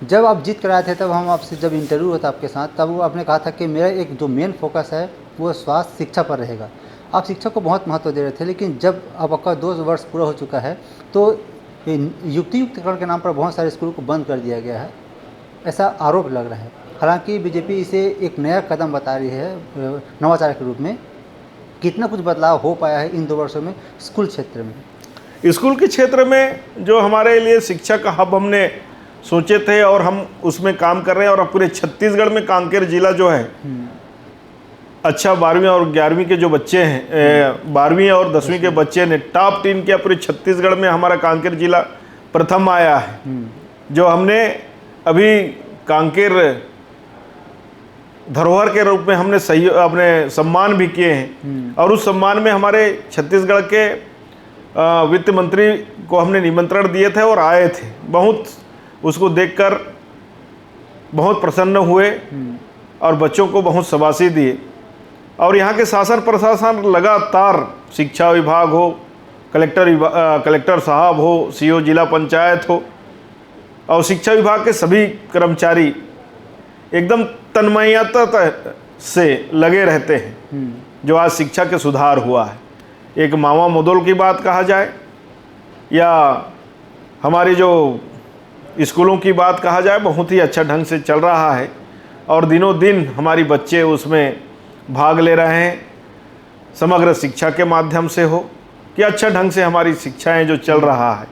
जब आप जीत कर आए थे, तब हम आपसे जब इंटरव्यू होता आपके साथ, तब वो आपने कहा था कि मेरा एक जो मेन फोकस है वो स्वास्थ्य शिक्षा पर रहेगा। आप शिक्षा को बहुत महत्व दे रहे थे, लेकिन जब अब आपका 2 वर्ष पूरा हो चुका है तो युक्तियुक्तकरण के नाम पर बहुत सारे स्कूलों को बंद कर दिया गया है, ऐसा आरोप लग रहा है। हालांकि बीजेपी इसे एक नया कदम बता रही है नवाचार के रूप में। कितना कुछ बदलाव हो पाया है इन 2 वर्षों में स्कूल क्षेत्र में? स्कूल के क्षेत्र में जो हमारे लिए शिक्षा का हब हमने सोचे थे और हम उसमें काम कर रहे हैं, और पूरे छत्तीसगढ़ में कांकेर जिला जो है अच्छा 12वीं और 11वीं के जो बच्चे हैं, 12वीं और 10वीं के बच्चे ने टॉप 3 किया। पूरे छत्तीसगढ़ में हमारा कांकेर जिला प्रथम आया है। जो हमने अभी कांकेर धरोहर के रूप में हमने सही अपने सम्मान भी किए हैं, और उस सम्मान में हमारे छत्तीसगढ़ के वित्त मंत्री को हमने निमंत्रण दिए थे और आए थे। बहुत उसको देखकर बहुत प्रसन्न हुए और बच्चों को बहुत शाबाशी दिए। और यहाँ के शासन प्रशासन लगातार, शिक्षा विभाग हो, कलेक्टर साहब हो, सीओ जिला पंचायत हो, और शिक्षा विभाग के सभी कर्मचारी एकदम तन्मयता से लगे रहते हैं। जो आज शिक्षा के सुधार हुआ है, एक मावा मोदोल की बात कहा जाए या हमारी जो स्कूलों की बात कहा जाए, बहुत ही अच्छा ढंग से चल रहा है और दिनों दिन हमारी बच्चे उसमें भाग ले रहे हैं। समग्र शिक्षा के माध्यम से हो कि अच्छा ढंग से हमारी शिक्षाएं जो चल रहा है।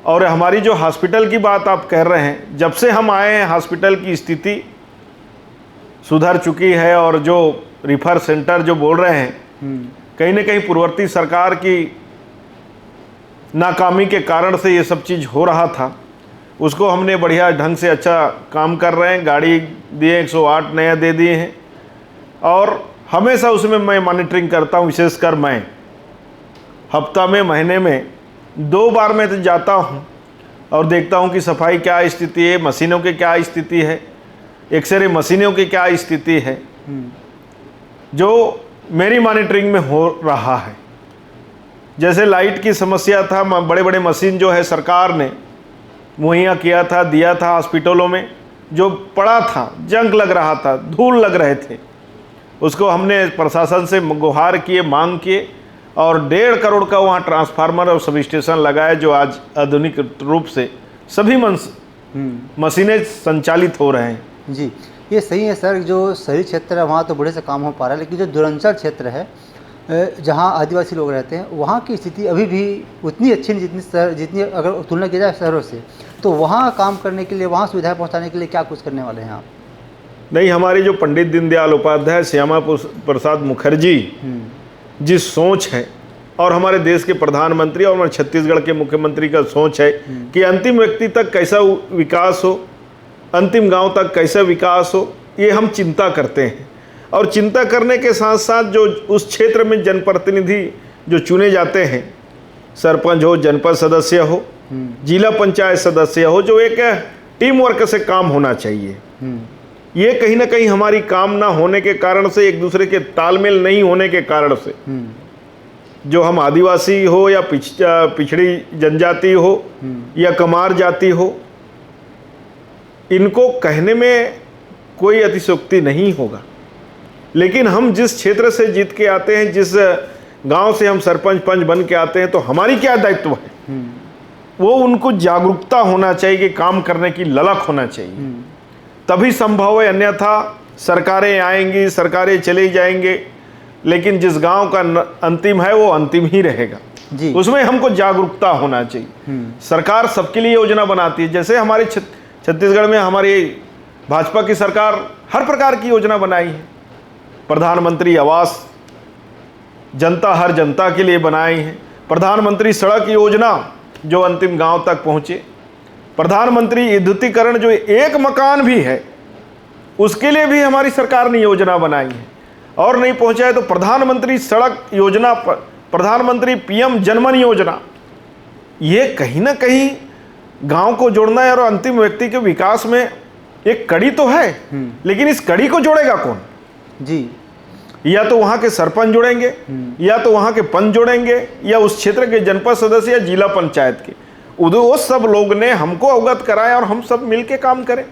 और हमारी जो हॉस्पिटल की बात आप कह रहे हैं, जब से हम आए हैं हॉस्पिटल की स्थिति सुधर चुकी है। और जो रिफर सेंटर जो बोल रहे हैं, कहीं ना कहीं पूर्ववर्ती सरकार की नाकामी के कारण से ये सब चीज़ हो रहा था, उसको हमने बढ़िया ढंग से अच्छा काम कर रहे हैं। गाड़ी दिए 108 नया दे दिए हैं, और हमेशा उसमें मैं मॉनिटरिंग करता हूँ। विशेषकर मैं हफ्ता में, महीने में 2 बार मैं तो जाता हूँ और देखता हूँ कि सफाई क्या स्थिति है, मशीनों की क्या स्थिति है, एक्सरे मशीनों की क्या स्थिति है, जो मेरी मॉनिटरिंग में हो रहा है। जैसे लाइट की समस्या था, बड़े बड़े मशीन जो है सरकार ने मुहैया किया था, दिया था हॉस्पिटलों में, जो पड़ा था, जंग लग रहा था, धूल लग रहे थे, उसको हमने प्रशासन से गुहार किए, मांग किए, और 1.5 करोड़ का वहाँ ट्रांसफार्मर और सब स्टेशन लगाए, जो आज आधुनिक रूप से सभी मशीनें संचालित हो रहे हैं। जी, ये सही है सर। जो शहरी क्षेत्र है वहाँ तो बड़े से काम हो पा रहा है, लेकिन जो दूरांचल क्षेत्र है जहाँ आदिवासी लोग रहते हैं, वहाँ की स्थिति अभी भी उतनी अच्छी नहीं जितनी अगर तुलना की जाए शहरों से। तो वहाँ काम करने के लिए, वहाँ सुविधाएं पहुँचाने के लिए क्या कुछ करने वाले हैं आप? नहीं, हमारी जो पंडित दीनदयाल उपाध्याय, श्यामा प्रसाद मुखर्जी जिस सोच है, और हमारे देश के प्रधानमंत्री और हमारे छत्तीसगढ़ के मुख्यमंत्री का सोच है कि अंतिम व्यक्ति तक कैसा विकास हो, अंतिम गांव तक कैसा विकास हो, ये हम चिंता करते हैं। और चिंता करने के साथ साथ जो उस क्षेत्र में जनप्रतिनिधि जो चुने जाते हैं, सरपंच हो, जनपद सदस्य हो, जिला पंचायत सदस्य हो, जो एक टीम वर्क से काम होना चाहिए। ये कहीं ना कहीं हमारी काम ना होने के कारण से, एक दूसरे के तालमेल नहीं होने के कारण से, जो हम आदिवासी हो या पिछड़ी जनजाति हो या कमार जाति हो, इनको कहने में कोई अतिशयोक्ति नहीं होगा। लेकिन हम जिस क्षेत्र से जीत के आते हैं, जिस गांव से हम सरपंच पंच बन के आते हैं, तो हमारी क्या दायित्व है, वो उनको जागरूकता होना चाहिए कि काम करने की ललक होना चाहिए, तभी संभव है। अन्यथा सरकारें आएंगी, सरकारें चले जाएंगे, लेकिन जिस गांव का अंतिम है वो अंतिम ही रहेगा जी। उसमें हमको जागरूकता होना चाहिए। सरकार सबके लिए योजना बनाती है। जैसे हमारे छत्तीसगढ़ में हमारी भाजपा की सरकार हर प्रकार की योजना बनाई है। प्रधानमंत्री आवास जनता हर जनता के लिए बनाई है, प्रधानमंत्री सड़क योजना जो अंतिम गांव तक पहुंचे, प्रधानमंत्री विद्युतीकरण जो एक मकान भी है उसके लिए भी हमारी सरकार ने योजना बनाई है। और नहीं पहुंचा है तो प्रधानमंत्री सड़क योजना, प्रधानमंत्री पीएम जनमन योजना, ये कहीं ना कहीं गांव को जोड़ना है और अंतिम व्यक्ति के विकास में एक कड़ी तो है। लेकिन इस कड़ी को जोड़ेगा कौन जी? या तो वहां के सरपंच जोड़ेंगे, या तो वहां के पंच जोड़ेंगे, या उस क्षेत्र के जनपद सदस्य या जिला पंचायत के। वो सब लोग ने हमको अवगत कराया और हम सब मिलके काम करें,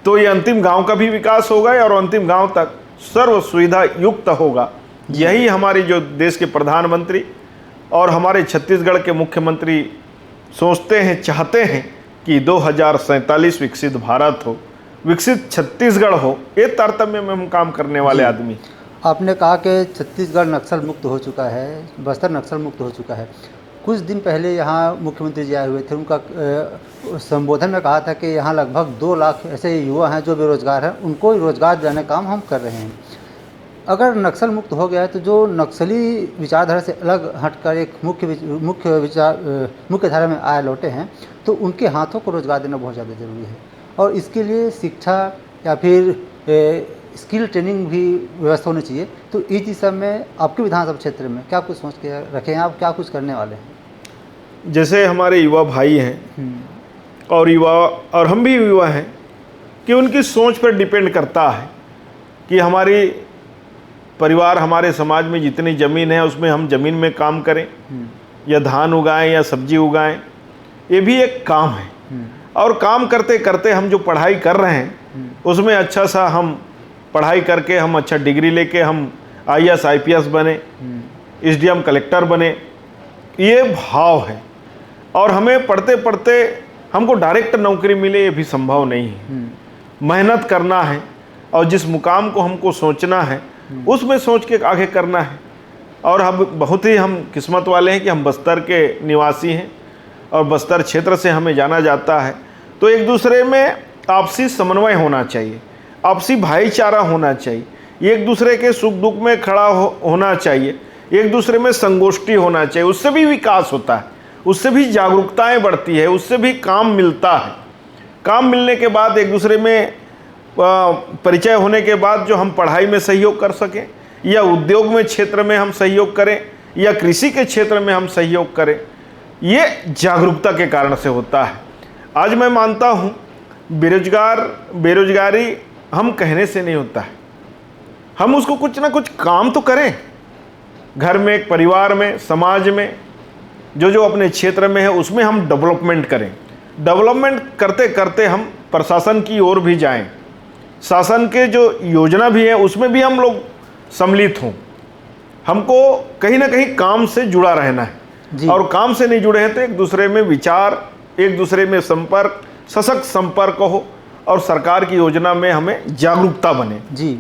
तो ये अंतिम गांव का भी विकास होगा और अंतिम गांव तक सर्व सुविधा युक्त होगा। यही हमारी जो देश के प्रधानमंत्री और हमारे छत्तीसगढ़ के मुख्यमंत्री सोचते हैं, चाहते हैं कि 2047 विकसित भारत हो, विकसित छत्तीसगढ़ हो। ये तारतम्य में हम काम करने वाले आदमी। आपने कहा कि छत्तीसगढ़ नक्सल मुक्त हो चुका है, बस्तर नक्सल मुक्त हो चुका है। कुछ दिन पहले यहाँ मुख्यमंत्री जी आए हुए थे, उनका संबोधन में कहा था कि यहाँ लगभग 2 लाख ऐसे युवा हैं जो बेरोजगार हैं, उनको रोजगार दिलाने का काम हम कर रहे हैं। अगर नक्सल मुक्त हो गया है तो जो नक्सली विचारधारा से अलग हटकर एक मुख्य धारा में आए लौटे हैं, तो उनके हाथों को रोजगार देना बहुत ज़्यादा ज़रूरी है। और इसके लिए शिक्षा या फिर स्किल ट्रेनिंग भी व्यवस्था होनी चाहिए। तो इस दिशा में आपके विधानसभा क्षेत्र में क्या कुछ सोच के रखे हैं आप, क्या कुछ करने वाले हैं? जैसे हमारे युवा भाई हैं और हम भी युवा हैं कि उनकी सोच पर डिपेंड करता है कि हमारी परिवार, हमारे समाज में जितनी ज़मीन है उसमें हम ज़मीन में काम करें या धान उगाएं या सब्जी उगाएं, ये भी एक काम है। और काम करते करते हम जो पढ़ाई कर रहे हैं उसमें अच्छा सा हम पढ़ाई करके हम अच्छा डिग्री लेके हम IAS IPS बने, SDM कलेक्टर बने, ये भाव है। और हमें पढ़ते पढ़ते हमको डायरेक्ट नौकरी मिले ये भी संभव नहीं है। मेहनत करना है और जिस मुकाम को हमको सोचना है उसमें सोच के आगे करना है। और हम बहुत ही किस्मत वाले हैं कि हम बस्तर के निवासी हैं और बस्तर क्षेत्र से हमें जाना जाता है। तो एक दूसरे में आपसी समन्वय होना चाहिए, आपसी भाईचारा होना चाहिए, एक दूसरे के सुख दुख में खड़ा होना चाहिए, एक दूसरे में संगोष्ठी होना चाहिए। उससे भी विकास होता है, उससे भी जागरूकताएं बढ़ती है, उससे भी काम मिलता है। काम मिलने के बाद एक दूसरे में परिचय होने के बाद जो हम पढ़ाई में सहयोग कर सकें या उद्योग में क्षेत्र में हम सहयोग करें या कृषि के क्षेत्र में हम सहयोग करें, ये जागरूकता के कारण से होता है। आज मैं मानता हूँ बेरोजगारी हम कहने से नहीं होता है, हम उसको कुछ ना कुछ काम तो करें। घर में, परिवार में, समाज में, जो अपने क्षेत्र में है उसमें हम डेवलपमेंट करें। डेवलपमेंट करते करते हम प्रशासन की ओर भी जाएं, शासन के जो योजना भी है उसमें भी हम लोग सम्मिलित हों। हमको कहीं ना कहीं काम से जुड़ा रहना है और काम से नहीं जुड़े हैं तो एक दूसरे में विचार, एक दूसरे में संपर्क, सशक्त संपर्क हो और सरकार की योजना में हमें जागरूकता बने। जी।